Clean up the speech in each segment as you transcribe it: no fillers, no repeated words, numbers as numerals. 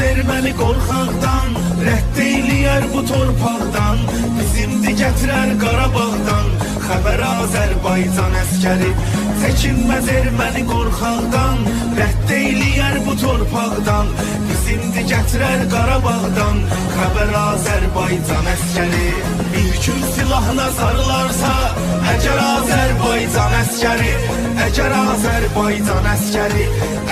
erməni qorxaqdan, rədd eyləyər bu torpaqdan, bizimdir gətirər Qarabağdan, xəbər Azərbaycan əskəri. Çəkinməz erməni qorxaqdan, rədd eyləyər bu torpaqdan, bizimdir gətirər Qarabağdan, xəbər Azərbaycan əskəri. Bir gün silahına sarılarsa, əgər Azərbaycan əskəri, əgər Azərbaycan əskəri,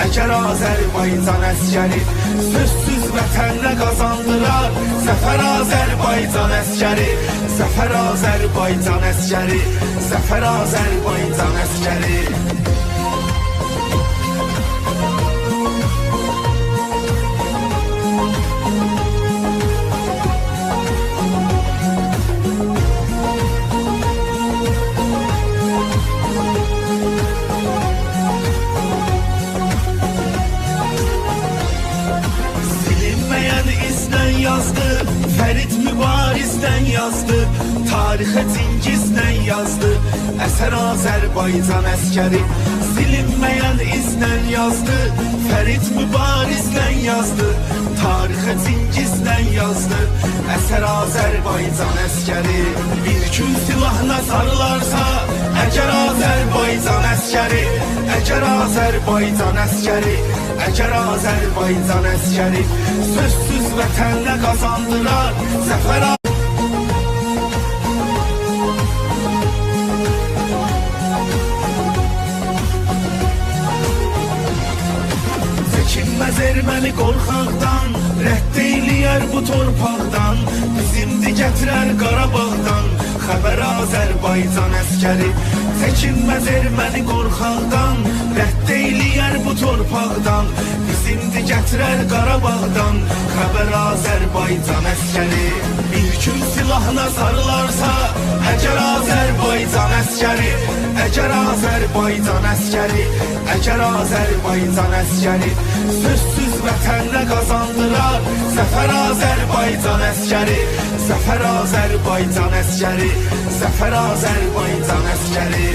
əgər Azərbaycan əskəri, sözsüz vətənlə qazandırar, zəfər Azərbaycan əskəri, zəfər Azərbaycan əskəri, zəfər Azərbaycan əskəri. Yazdı, Ferit Mübariz'den yazdı, tarihe Cingiz'den yazdı, eser Azerbaycan əskəri. Silinmeyen izden yazdı, Ferit Mübariz'den yazdı, tarihe Cingiz'den yazdı, eser Azerbaycan əskəri. Bir gün silahına sarılarsa, əgər Azerbaycan əskəri, əgər Azerbaycan əskəri, əgər Azerbaycan əskəri, sözsüz vətənlə qazandırar, zəfər. Çəkinməz erməni qorxaqdan, rədd eyləyər bu torpaqdan, bizimdir gətirər Qarabağdan, xəbər Azərbaycan əskəri. Çəkinməz erməni qorxaqdan, rədd eyləyər bu torpaqdan, bizimdir gətirər Qarabağdan, xəbər Azərbaycan əskəri. Bir gün silahına sarılarsa, əgər Azərbaycan əskəri, əgər Azərbaycan əskəri, əgər Azərbaycan əskəri, sözsüz vətənlə qazandırar, zəfər Azərbaycan əskəri, zəfər Azərbaycan əskəri, zəfər Azərbaycan əskəri.